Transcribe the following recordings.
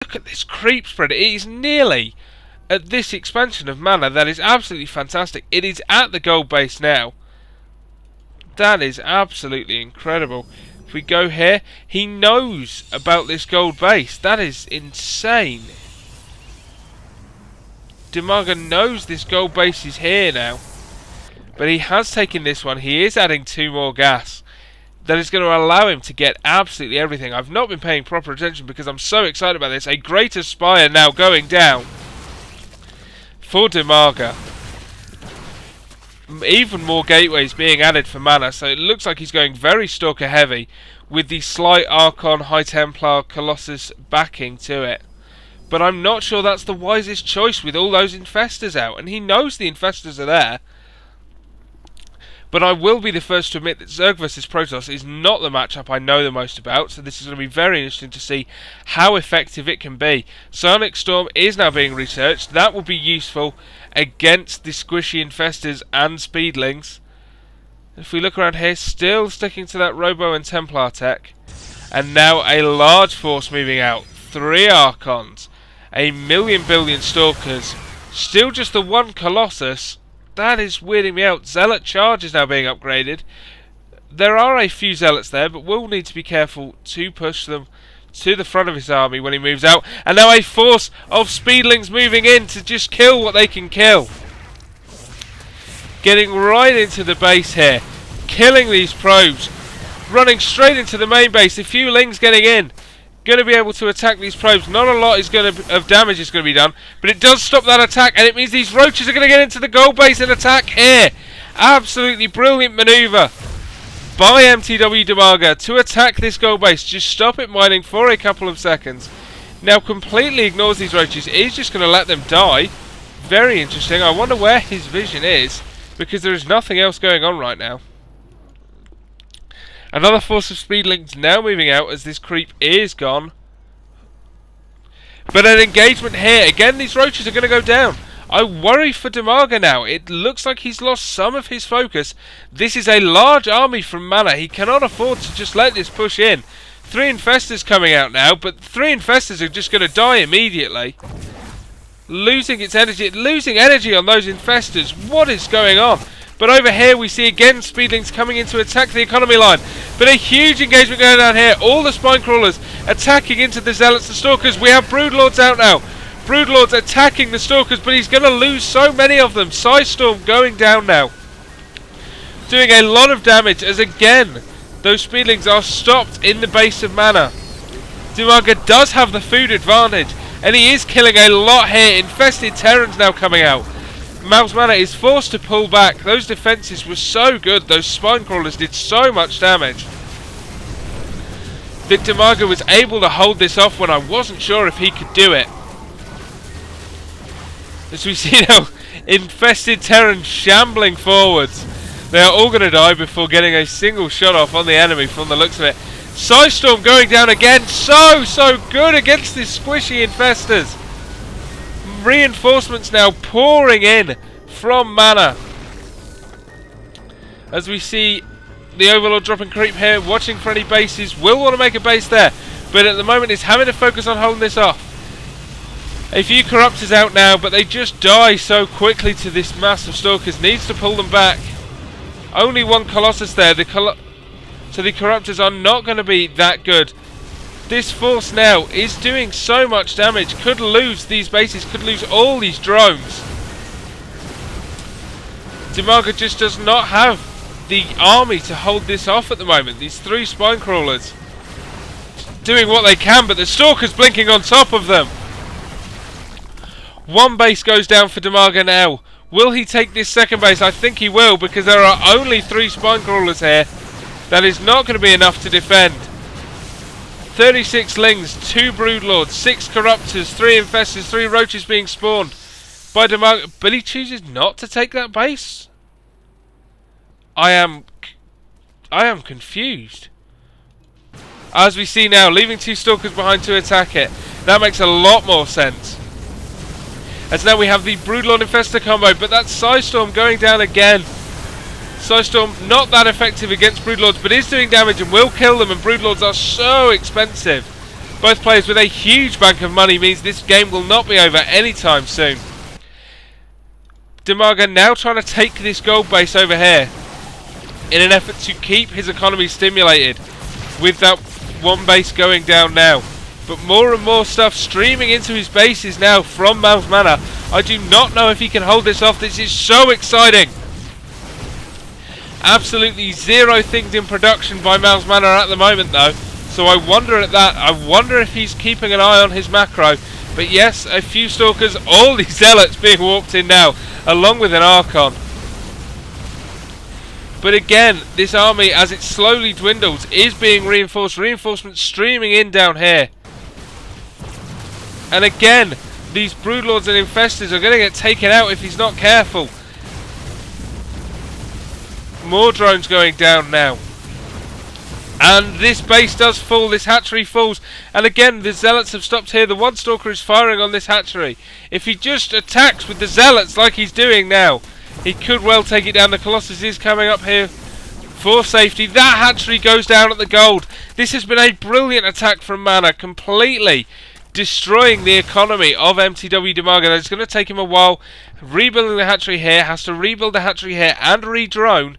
look at this creep spread. It is nearly at this expansion of mana. That is absolutely fantastic. It is at the gold base now. That is absolutely incredible. If we go here, he knows about this gold base. That is insane. mTwDIMAGA knows this gold base is here now. But he has taken this one. He is adding 2 more gas. That is going to allow him to get absolutely everything. I've not been paying proper attention because I'm so excited about this. A greater spire now going down for mTwDIMAGA. Even more gateways being added for mana, so it looks like he's going very Stalker heavy with the slight Archon, High Templar, Colossus backing to it. But I'm not sure that's the wisest choice with all those Infestors out, and he knows the Infestors are there. But I will be the first to admit that Zerg vs Protoss is not the matchup I know the most about, so this is going to be very interesting to see how effective it can be. Psionic Storm is now being researched. That will be useful against the squishy Infestors and Speedlings. If we look around here, still sticking to that Robo and Templar tech. And now a large force moving out. 3 Archons. 1,000,000 billion Stalkers. Still just the 1 Colossus. That is weirding me out. Zealot Charge is now being upgraded. There are a few Zealots there, but we'll need to be careful to push them to the front of his army when he moves out. And now a force of Speedlings moving in to just kill what they can kill. Getting right into the base here. Killing these probes. Running straight into the main base. A few Lings getting in. Going to be able to attack these probes. Not a lot of damage is going to be done, but it does stop that attack, and it means these roaches are going to get into the gold base and attack here. Absolutely brilliant maneuver by mTwDIMAGA to attack this gold base. Just stop it mining for a couple of seconds. Now completely ignores these roaches. Is just going to let them die. Very interesting. I wonder where his vision is, because there is nothing else going on right now. Another force of Speedlings now moving out as this creep is gone. But an engagement here. Again, these roaches are going to go down. I worry for mTwDIMAGA now. It looks like he's lost some of his focus. This is a large army from mana. He cannot afford to just let this push in. 3 Infestors coming out now, but 3 Infestors are just going to die immediately. Losing its energy. Losing energy on those Infestors. What is going on? But over here we see again Speedlings coming in to attack the economy line. But a huge engagement going down here. All the Spine Crawlers attacking into the Zealots and Stalkers. We have Broodlords out now. Broodlords attacking the Stalkers, but he's going to lose so many of them. Psystorm going down now. Doing a lot of damage as again those Speedlings are stopped in the base of mana. mTwDIMAGA does have the food advantage, and he is killing a lot here. Infested Terrans now coming out. mouz.MaNa is forced to pull back. Those defences were so good. Those Spine Crawlers did so much damage. mTwDIMAGA was able to hold this off when I wasn't sure if he could do it. As we see now, Infested Terrans shambling forwards. They are all going to die before getting a single shot off on the enemy from the looks of it. Psystorm going down again. So good against these squishy Infestors. Reinforcements now pouring in from mana. As we see the Overlord dropping creep here, watching for any bases. Will want to make a base there, but at the moment is having to focus on holding this off. A few Corruptors out now, but they just die so quickly to this mass of Stalkers. Needs to pull them back. Only 1 Colossus there. So the Corruptors are not going to be that good. This force now is doing so much damage. Could lose these bases. Could lose all these drones. mTwDIMAGA just does not have the army to hold this off at the moment. These 3 Spine Crawlers doing what they can, but the Stalkers blinking on top of them. 1 base goes down for mTwDIMAGA now. Will he take this second base? I think he will, because there are only 3 Spine Crawlers here. That is not going to be enough to defend. 36 Lings, 2 Broodlords, 6 Corruptors, 3 Infestors, 3 Roaches being spawned by mTwDIMAGA. But he chooses not to take that base? I am confused. As we see now, leaving 2 Stalkers behind to attack it. That makes a lot more sense. As now we have the Broodlord Infestor combo, but that's Psystorm going down again. Psystorm not that effective against Broodlords, but is doing damage and will kill them, and Broodlords are so expensive. Both players with a huge bank of money means this game will not be over anytime soon. mTwDIMAGA now trying to take this gold base over here in an effort to keep his economy stimulated with that one base going down now. But more and more stuff streaming into his bases now from mouz.MaNa. I do not know if he can hold this off. This is so exciting. Absolutely zero things in production by mouz.MaNa at the moment though. So I wonder at that. I wonder if he's keeping an eye on his macro. But yes, a few stalkers, all these zealots being warped in now, along with an Archon. But again, this army, as it slowly dwindles, is being reinforced. Reinforcements streaming in down here. And again, these Broodlords and Infestors are going to get taken out if he's not careful. More drones going down now. And this base does fall, this hatchery falls. And again, the Zealots have stopped here. The one Stalker is firing on this hatchery. If he just attacks with the Zealots like he's doing now, he could well take it down. The Colossus is coming up here for safety. That hatchery goes down at the gold. This has been a brilliant attack from MaNa, completely destroying the economy of mTwDIMAGA. It's going to take him a while. Rebuilding the hatchery here, has to rebuild the hatchery here and re-drone.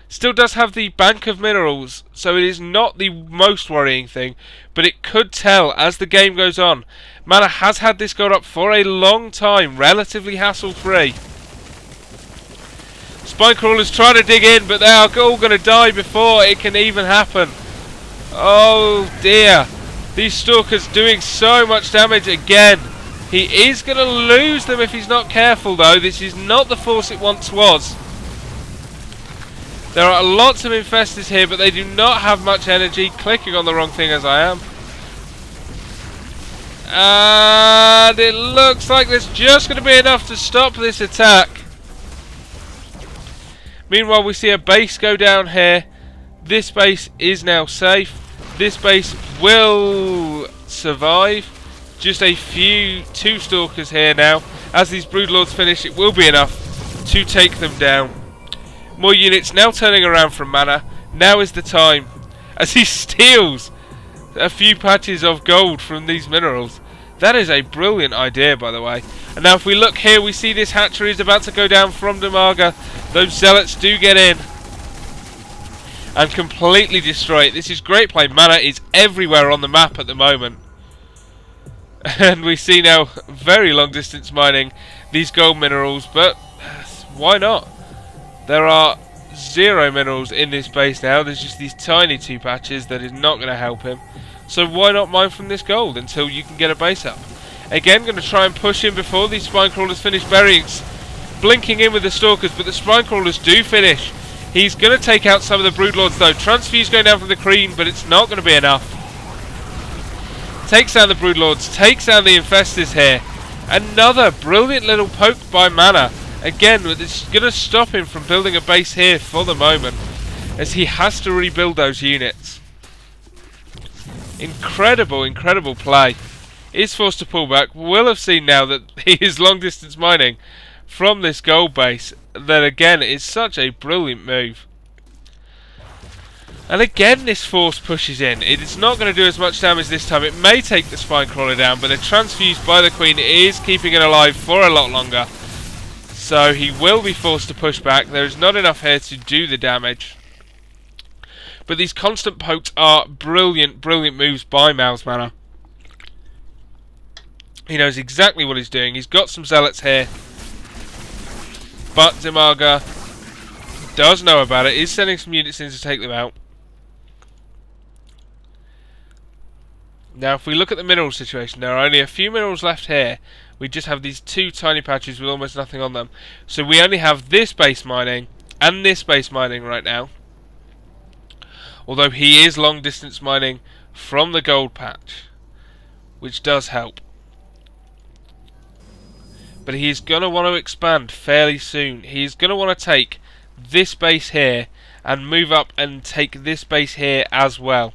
Still does have the bank of minerals, so it is not the most worrying thing, but it could tell as the game goes on. MaNa has had this gold up for a long time, relatively hassle-free. Spine crawlers trying to dig in, but they are all going to die before it can even happen. Oh dear. These stalkers doing so much damage again. He is going to lose them if he's not careful though. This is not the force it once was. There are lots of infestors here, but they do not have much energy. Clicking on the wrong thing as I am. And it looks like there's just going to be enough to stop this attack. Meanwhile, we see a base go down here. This base is now safe. This base will survive. Just a few, 2 stalkers here now. As these Broodlords finish, it will be enough to take them down. More units now turning around from MaNa. Now is the time. As he steals a few patches of gold from these minerals. That is a brilliant idea, by the way. And now if we look here, we see this hatchery is about to go down from mTwDIMAGA. Those zealots do get in and completely destroy it. This is great play. MaNa is everywhere on the map at the moment. And we see now very long distance mining these gold minerals, but why not? There are 0 minerals in this base now. There's just these tiny 2 patches that is not going to help him. So why not mine from this gold until you can get a base up? Again, going to try and push in before these spine crawlers finish burying. Blinking in with the stalkers, but the spine crawlers do finish. He's going to take out some of the Broodlords though. Transfuse going down from the Queen, but it's not going to be enough. Takes down the Broodlords, takes down the Infestors here. Another brilliant little poke by MaNa. Again, it's going to stop him from building a base here for the moment, as he has to rebuild those units. Incredible, incredible play. Is forced to pull back. Will have seen now that he is long distance mining from this gold base. That again is such a brilliant move. And again this force pushes in. It is not going to do as much damage this time. It may take the spine crawler down, but the transfuse by the Queen is keeping it alive for a lot longer. So he will be forced to push back. There is not enough here to do the damage. But these constant pokes are brilliant, brilliant moves by mouz.MaNa. He knows exactly what he's doing. He's got some zealots here. But mTwDIMAGA does know about it. Is sending some units in to take them out. Now if we look at the mineral situation, there are only a few minerals left here. We just have these 2 tiny patches with almost nothing on them. So we only have this base mining and this base mining right now. Although he is long distance mining from the gold patch, which does help. But he's going to want to expand fairly soon. He's going to want to take this base here and move up and take this base here as well.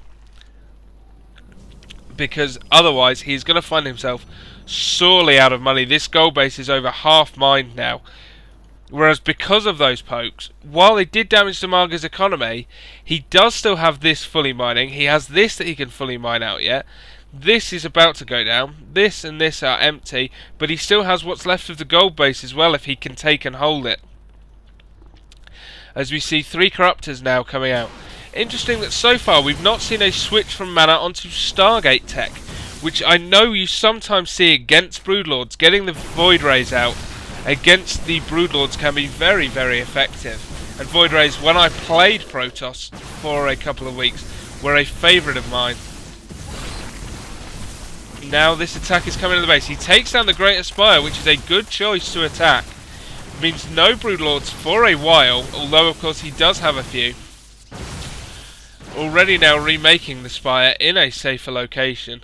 Because otherwise he's going to find himself sorely out of money. This gold base is over half mined now. Whereas because of those pokes, while they did damage DIMAGA's economy, he does still have this fully mining. He has this that he can fully mine out yet. This is about to go down. This and this are empty, but he still has what's left of the gold base as well if he can take and hold it. As we see 3 Corruptors now coming out. Interesting that so far we've not seen a switch from Mana onto Stargate tech, which I know you sometimes see against Broodlords. Getting the Void Rays out against the Broodlords can be very, very effective. And Void Rays, when I played Protoss for a couple of weeks, were a favourite of mine. Now this attack is coming to the base. He takes down the Greater Spire, which is a good choice to attack. Means no Broodlords for a while, although of course he does have a few. Already now remaking the Spire in a safer location.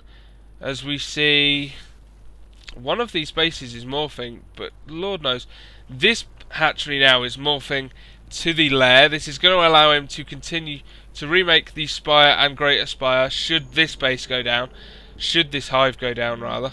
As we see, one of these bases is morphing, but Lord knows, this hatchery now is morphing to the lair. This is going to allow him to continue to remake the Spire and Greater Spire should this base go down. Should this hive go down, rather.